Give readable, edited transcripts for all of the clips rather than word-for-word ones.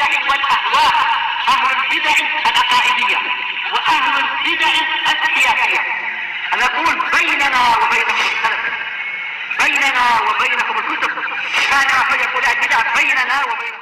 البدع والأهواء، أهل البدع العقائدية وأهل البدع السياسية. نقول بيننا وبينكم السلف، بيننا وبينكم الكتب، كان فيقول البدع بيننا وبينكم.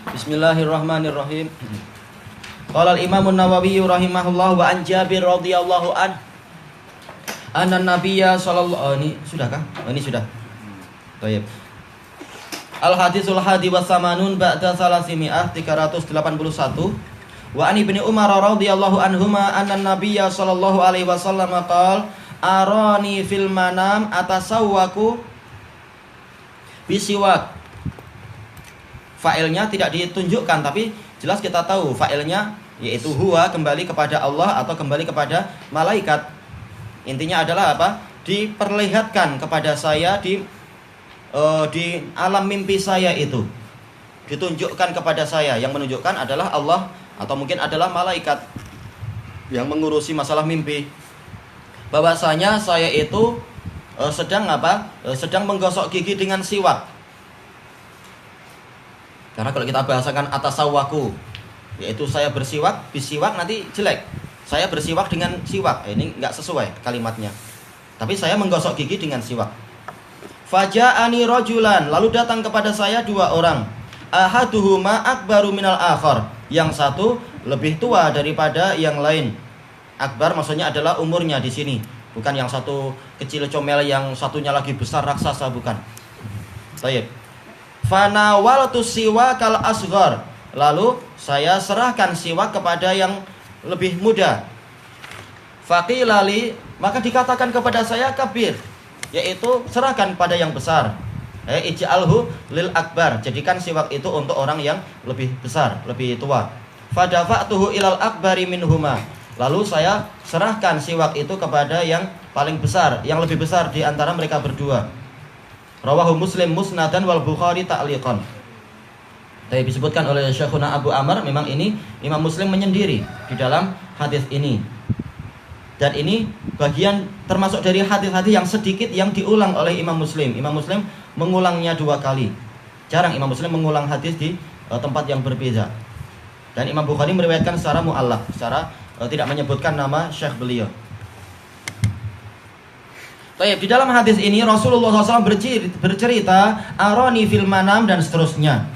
Bismillahirrahmanirrahim. Qala al-Imam an-Nawawi rahimahullah wa an Jabir radhiyallahu anna nabiyya sallallahu ini sudahkah? Ini sudah. Baik. Al-Hadisul hadi wa samanun ba'da 381 wa an Ibnu Umar radhiyallahu anhuma anna nabiyya sallallahu alaihi wasallam qala arani fil manam atasawwaku bisiwak. Fa'ilnya tidak ditunjukkan, tapi jelas kita tahu fa'ilnya yaitu huwa, kembali kepada Allah atau kembali kepada malaikat. Intinya adalah apa? Diperlihatkan kepada saya di alam mimpi saya itu. Ditunjukkan kepada saya. Yang menunjukkan adalah Allah atau mungkin adalah malaikat yang mengurusi masalah mimpi. Bahwasanya saya itu sedang menggosok gigi dengan siwak. Karena kalau kita bahasakan atasawwaku, yaitu saya bersiwak, bisiwak nanti jelek. Saya bersiwak dengan siwak, ini enggak sesuai kalimatnya. Tapi saya menggosok gigi dengan siwak. Faja'ani rajulan, lalu datang kepada saya dua orang. Ahaduhuma akbaru minal akhar. Yang satu lebih tua daripada yang lain. Akbar maksudnya adalah umurnya di sini, bukan yang satu kecil comel, yang satunya lagi besar raksasa, bukan. Baik. Fanawaltu siwakal asghar, lalu saya serahkan siwak kepada yang lebih muda. Faqilali, maka dikatakan kepada saya kabir, yaitu serahkan pada yang besar. Ij'alhu lil akbar, jadikan siwak itu untuk orang yang lebih besar, lebih tua. Fadafa'tuhu ilal akbari minhuma, lalu saya serahkan siwak itu kepada yang paling besar, yang lebih besar di antara mereka berdua. Rawahu Muslim musnadan wal Bukhari ta'liqan. Tadi disebutkan oleh Syekhuna Abu Amr, memang ini Imam Muslim menyendiri di dalam hadis ini. Dan ini bagian termasuk dari hadis-hadis yang sedikit yang diulang oleh Imam Muslim. Imam Muslim mengulangnya 2 kali. Jarang Imam Muslim mengulang hadis di tempat yang berbeda. Dan Imam Bukhari meriwayatkan secara mu'allaq, secara tidak menyebutkan nama syekh beliau. Baik, di dalam hadis ini Rasulullah SAW bercerita aroni fil manam dan seterusnya,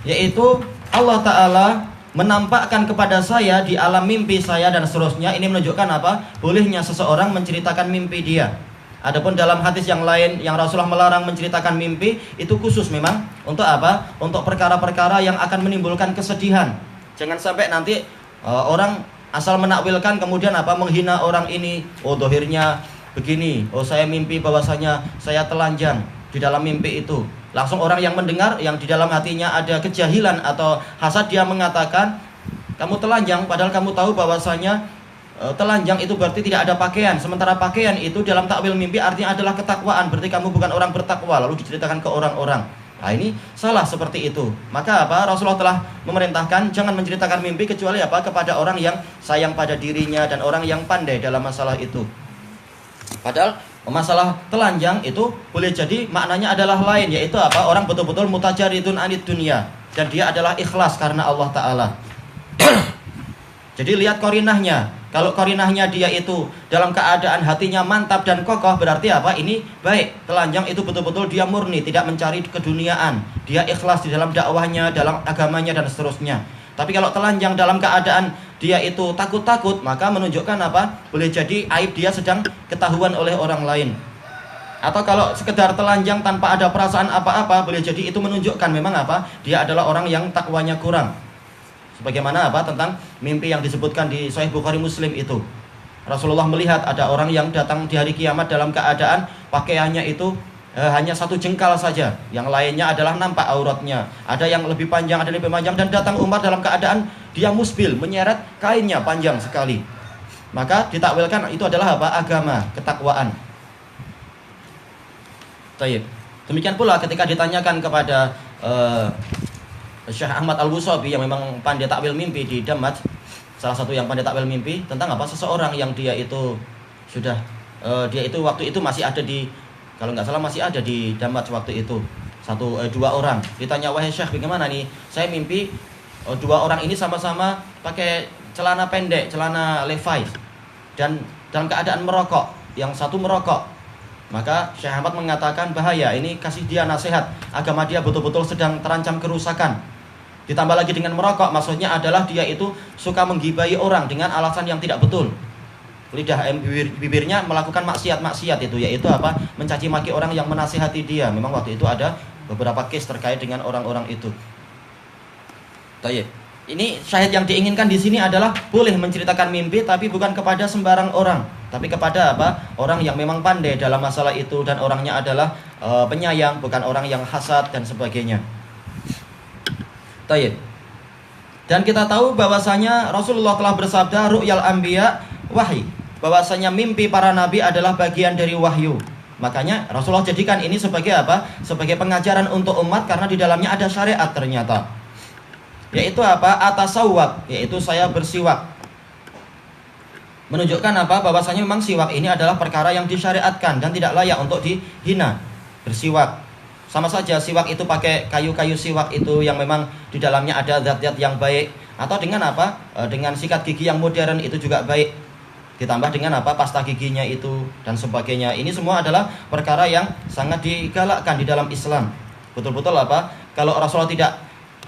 yaitu Allah Ta'ala menampakkan kepada saya di alam mimpi saya dan seterusnya. Ini menunjukkan apa? Bolehnya seseorang menceritakan mimpi dia. Adapun dalam hadis yang lain yang Rasulullah melarang menceritakan mimpi, itu khusus memang untuk apa? Untuk perkara-perkara yang akan menimbulkan kesedihan. Jangan sampai nanti orang asal menakwilkan kemudian apa? Menghina orang ini. Oh, dohirnya begini, oh saya mimpi bahwasanya saya telanjang di dalam mimpi itu. Langsung orang yang mendengar, yang di dalam hatinya ada kejahilan atau hasad, dia mengatakan kamu telanjang, padahal kamu tahu bahwasanya telanjang itu berarti tidak ada pakaian. Sementara pakaian itu dalam takwil mimpi artinya adalah ketakwaan, berarti kamu bukan orang bertakwa, lalu diceritakan ke orang-orang. Nah, ini salah seperti itu. Maka apa? Rasulullah telah memerintahkan jangan menceritakan mimpi kecuali apa? Kepada orang yang sayang pada dirinya dan orang yang pandai dalam masalah itu. Padahal masalah telanjang itu boleh jadi maknanya adalah lain, yaitu apa? Orang betul-betul mutajaridun anid dunia, dan dia adalah ikhlas karena Allah Ta'ala. Jadi lihat korinahnya. Kalau korinahnya dia itu dalam keadaan hatinya mantap dan kokoh, berarti apa? Ini baik. Telanjang itu betul-betul dia murni, tidak mencari keduniaan. Dia ikhlas di dalam dakwahnya, dalam agamanya dan seterusnya. Tapi kalau telanjang dalam keadaan dia itu takut-takut, maka menunjukkan apa? Boleh jadi aib dia sedang ketahuan oleh orang lain. Atau kalau sekedar telanjang tanpa ada perasaan apa-apa, boleh jadi itu menunjukkan memang apa? Dia adalah orang yang takwanya kurang. Sebagaimana apa? Tentang mimpi yang disebutkan di Sahih Bukhari Muslim itu. Rasulullah melihat ada orang yang datang di hari kiamat dalam keadaan pakaiannya itu hanya 1 jengkal saja, yang lainnya adalah nampak auratnya. Ada yang lebih panjang, ada yang lebih panjang, dan datang Umar dalam keadaan dia musbil, menyeret kainnya panjang sekali. Maka ditakwilkan itu adalah apa? Agama, ketakwaan. Baik. Demikian pula ketika ditanyakan kepada Syekh Ahmad Al-Wusabi yang memang pandai takwil mimpi di Damat, salah satu yang pandai takwil mimpi, tentang apa? Seseorang yang dia itu sudah dia itu waktu itu masih ada di, kalau nggak salah masih ada di Damat waktu itu, dua orang. Ditanya, wahai Syekh, bagaimana nih? Saya mimpi dua orang ini sama-sama pakai celana pendek, celana Levi's, dan dalam keadaan merokok. Yang satu merokok. Maka Syekh Ahmad mengatakan, bahaya, ini kasih dia nasihat, agama dia betul-betul sedang terancam kerusakan. Ditambah lagi dengan merokok, maksudnya adalah dia itu suka menggibahi orang dengan alasan yang tidak betul. Lidah bibirnya melakukan maksiat-maksiat itu, yaitu apa? Mencaci maki orang yang menasihati dia. Memang waktu itu ada beberapa case terkait dengan orang-orang itu. Tayyib. Ini syahid yang diinginkan di sini adalah boleh menceritakan mimpi, tapi bukan kepada sembarang orang, tapi kepada apa? Orang yang memang pandai dalam masalah itu, dan orangnya adalah penyayang, bukan orang yang hasad dan sebagainya. Tayyib. Dan kita tahu bahwasanya Rasulullah telah bersabda, ru'yal anbiya wahyi, bahwasanya mimpi para nabi adalah bagian dari wahyu. Makanya Rasulullah jadikan ini sebagai apa? Sebagai pengajaran untuk umat, karena di dalamnya ada syariat ternyata. Yaitu apa? Atasawwak, yaitu saya bersiwak. Menunjukkan apa? Bahwasanya memang siwak ini adalah perkara yang disyariatkan dan tidak layak untuk dihina. Bersiwak. Sama saja siwak itu pakai kayu-kayu siwak itu yang memang di dalamnya ada zat-zat yang baik, atau dengan apa? Dengan sikat gigi yang modern itu juga baik. Ditambah dengan apa? Pasta giginya itu dan sebagainya. Ini semua adalah perkara yang sangat digalakkan di dalam Islam. Betul-betul apa? Kalau Rasulullah tidak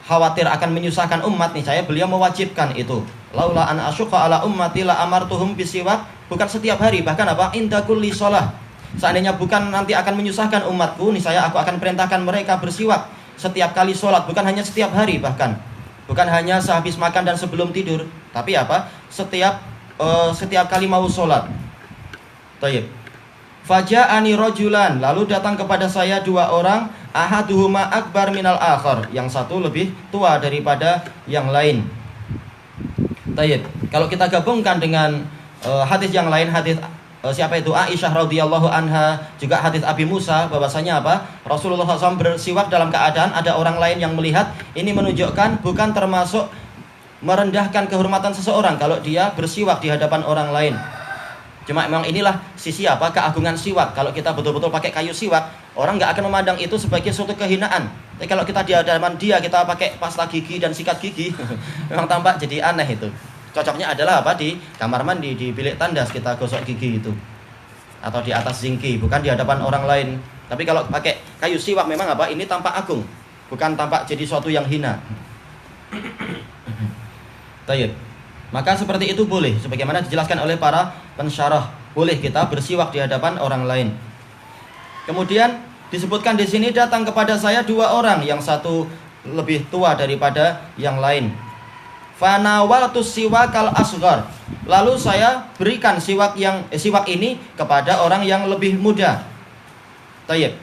khawatir akan menyusahkan umat nih, beliau mewajibkan itu. Laula an asyqa ala ummati la amartuhum bisiwak, bukan setiap hari, bahkan apa? Inda kulli shalah. Seandainya bukan nanti akan menyusahkan umatku nih, aku akan perintahkan mereka bersiwak setiap kali sholat, bukan hanya setiap hari, bahkan bukan hanya sehabis makan dan sebelum tidur, tapi apa? Setiap kali mau sholat. Tayyib. Faja'ani rajulan, lalu datang kepada saya dua orang, ahaduhuma akbar minal akhar, yang satu lebih tua daripada yang lain. Tayyib. Kalau kita gabungkan dengan hadis yang lain, hadis siapa itu? Aisyah radhiyallahu anha, juga hadis Abi Musa, bahwasanya apa? Rasulullah SAW bersiwak dalam keadaan ada orang lain yang melihat. Ini menunjukkan bukan termasuk merendahkan kehormatan seseorang kalau dia bersiwak di hadapan orang lain. Cuma memang inilah sisi apa? Keagungan siwak. Kalau kita betul-betul pakai kayu siwak, orang nggak akan memandang itu sebagai suatu kehinaan. Tapi kalau kita di hadapan dia, kita pakai pasta gigi dan sikat gigi, memang tampak jadi aneh itu. Cocoknya adalah apa? Di kamar mandi, di bilik tandas kita gosok gigi itu, atau di atas zingki, bukan di hadapan orang lain. Tapi kalau pakai kayu siwak memang apa? Ini tampak agung, bukan tampak jadi suatu yang hina. Tayyib. Maka seperti itu boleh, sebagaimana dijelaskan oleh para pensyarah, boleh kita bersiwak di hadapan orang lain. Kemudian disebutkan di sini datang kepada saya dua orang, yang satu lebih tua daripada yang lain. Fanawaltu siwakal asghar, lalu saya berikan siwak ini kepada orang yang lebih muda. Tayyib.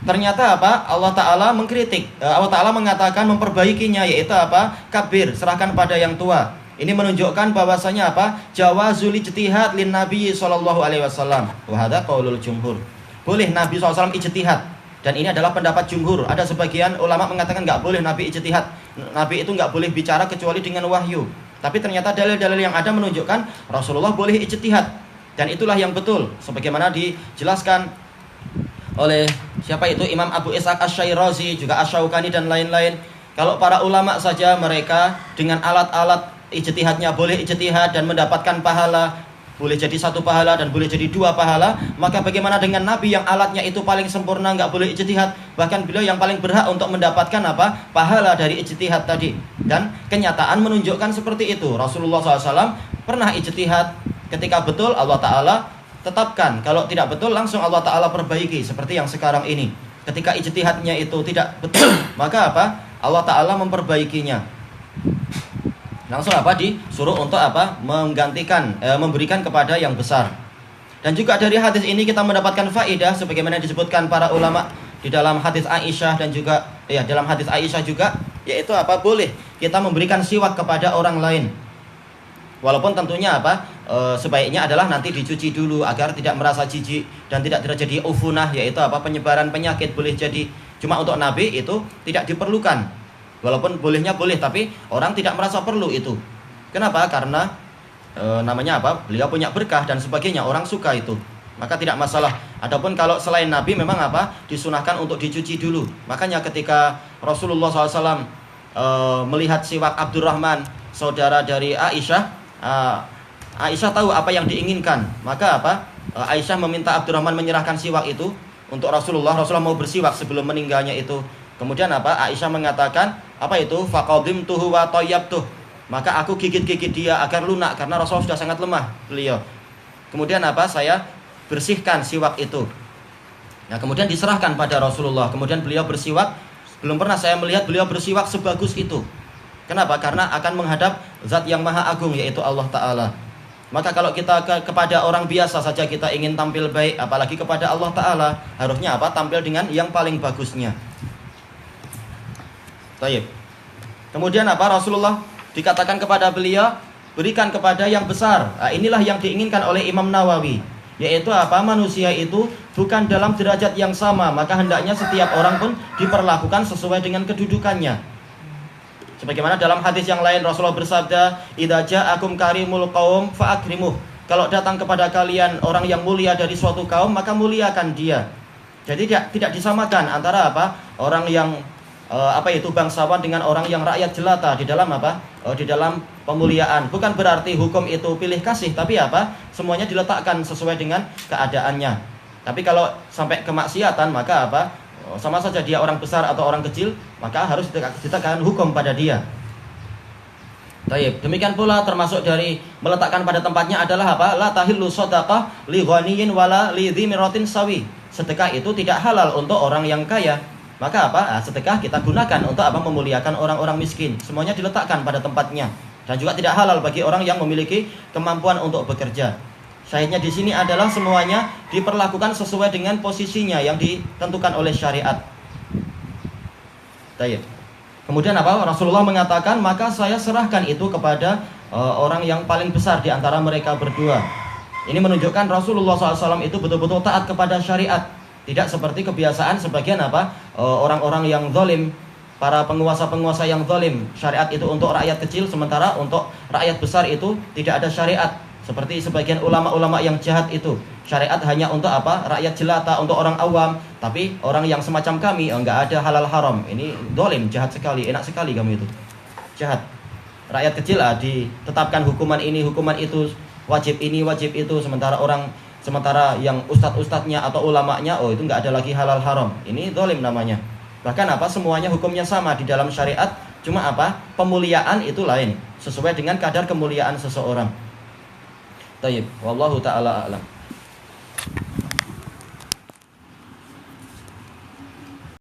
Ternyata apa? Allah Ta'ala mengkritik, Allah Ta'ala mengatakan memperbaikinya, yaitu apa? Kabir, serahkan pada yang tua. Ini menunjukkan bahwasanya apa? Jawazul ijtihad lin Nabi sallallahu alaihi wasallam. Wa hadza qaulul jumhur. Boleh Nabi SAW ijtihad, dan ini adalah pendapat jumhur. Ada sebagian ulama mengatakan enggak boleh Nabi ijtihad. Nabi itu enggak boleh bicara kecuali dengan wahyu. Tapi ternyata dalil-dalil yang ada menunjukkan Rasulullah boleh ijtihad, dan itulah yang betul sebagaimana dijelaskan oleh siapa itu? Imam Abu Ishaq Asy-Syairazi, juga Asy-Syaukani dan lain-lain. Kalau para ulama saja mereka dengan alat-alat ijtihadnya boleh ijtihad dan mendapatkan pahala, boleh jadi satu pahala dan boleh jadi dua pahala, maka bagaimana dengan Nabi yang alatnya itu paling sempurna, nggak boleh ijtihad, bahkan beliau yang paling berhak untuk mendapatkan apa? Pahala dari ijtihad tadi. Dan kenyataan menunjukkan seperti itu. Rasulullah SAW pernah ijtihad, ketika betul Allah Ta'ala tetapkan, kalau tidak betul langsung Allah Ta'ala perbaiki, seperti yang sekarang ini. Ketika ijtihadnya itu tidak betul, maka apa? Allah Ta'ala memperbaikinya. Langsung apa? Disuruh untuk apa? Menggantikan, memberikan kepada yang besar. Dan juga dari hadis ini kita mendapatkan faedah sebagaimana disebutkan para ulama di dalam hadis Aisyah, dan juga dalam hadis Aisyah juga, yaitu apa? Boleh kita memberikan siwak kepada orang lain. Walaupun tentunya apa? Sebaiknya adalah nanti dicuci dulu agar tidak merasa jijik dan tidak terjadi ufunah, yaitu apa? Penyebaran penyakit boleh jadi. Cuma untuk Nabi itu tidak diperlukan. Walaupun bolehnya boleh, tapi orang tidak merasa perlu itu. Kenapa? Karena namanya apa? Beliau punya berkah dan sebagainya, orang suka itu. maka tidak masalah. Adapun kalau selain Nabi memang apa? Disunahkan untuk dicuci dulu. Makanya ketika Rasulullah SAW melihat siwak Abdurrahman, saudara dari Aisyah, Aisyah tahu apa yang diinginkan. Maka apa? Aisyah meminta Abdurrahman menyerahkan siwak itu untuk Rasulullah. Rasulullah mau bersiwak sebelum meninggalnya itu. Kemudian apa? Aisyah mengatakan, apa itu? Faqadimtuhu wa tayyabtuh. Maka aku gigit-gigit dia agar lunak, karena Rasulullah sudah sangat lemah beliau. Kemudian apa? Saya bersihkan siwak itu. Nah, kemudian diserahkan pada Rasulullah. Kemudian beliau bersiwak. Belum pernah saya melihat beliau bersiwak sebagus itu. Kenapa? Karena akan menghadap Zat yang Maha Agung, yaitu Allah Ta'ala. Maka kalau kita kepada orang biasa saja kita ingin tampil baik, apalagi kepada Allah Ta'ala, harusnya apa? Tampil dengan yang paling bagusnya. Baik. Kemudian apa? Rasulullah dikatakan kepada beliau, berikan kepada yang besar. Nah, inilah yang diinginkan oleh Imam Nawawi, yaitu apa? Manusia itu bukan dalam derajat yang sama, maka hendaknya setiap orang pun diperlakukan sesuai dengan kedudukannya. Sebagaimana dalam hadis yang lain Rasulullah bersabda, "Idza ja'akum karimul qaum fa'akrimuh." Kalau datang kepada kalian orang yang mulia dari suatu kaum, maka muliakan dia. Jadi tidak disamakan antara apa? Orang yang bangsawan dengan orang yang rakyat jelata di dalam apa? Di dalam pemuliaan. Bukan berarti hukum itu pilih kasih, tapi apa? Semuanya diletakkan sesuai dengan keadaannya. Tapi kalau sampai kemaksiatan, maka apa? Sama saja dia orang besar atau orang kecil, maka harus ditegakkan hukum pada dia. Baik, demikian pula termasuk dari meletakkan pada tempatnya adalah apa? La tahillu shadaqah li ghaniyin wala li dzimiratin sawi. Sedekah itu tidak halal untuk orang yang kaya. Maka apa? Sedekah kita gunakan untuk apa? Memuliakan orang-orang miskin. Semuanya diletakkan pada tempatnya. Dan juga tidak halal bagi orang yang memiliki kemampuan untuk bekerja. Syahidnya di sini adalah semuanya diperlakukan sesuai dengan posisinya yang ditentukan oleh syariat. Baik. Kemudian apa? Rasulullah mengatakan, maka saya serahkan itu kepada orang yang paling besar di antara mereka berdua. Ini menunjukkan Rasulullah SAW itu betul-betul taat kepada syariat. Tidak seperti kebiasaan sebagian apa? Orang-orang yang zalim, para penguasa-penguasa yang zalim. Syariat itu untuk rakyat kecil, sementara untuk rakyat besar itu tidak ada syariat. Seperti sebagian ulama-ulama yang jahat itu, syariat hanya untuk apa? Rakyat jelata, untuk orang awam. Tapi orang yang semacam kami, enggak ada halal haram. Ini dolim, jahat sekali, enak sekali kamu itu. Jahat. Rakyat kecil ditetapkan hukuman ini, hukuman itu, wajib ini, wajib itu. Sementara yang ustadz-ustadznya atau ulamanya, itu enggak ada lagi halal haram. Ini dolim namanya. Bahkan apa? Semuanya hukumnya sama di dalam syariat. Cuma apa? Pemuliaan itu lain, sesuai dengan kadar kemuliaan seseorang. Tayyib, wallahu ta'ala a'lam.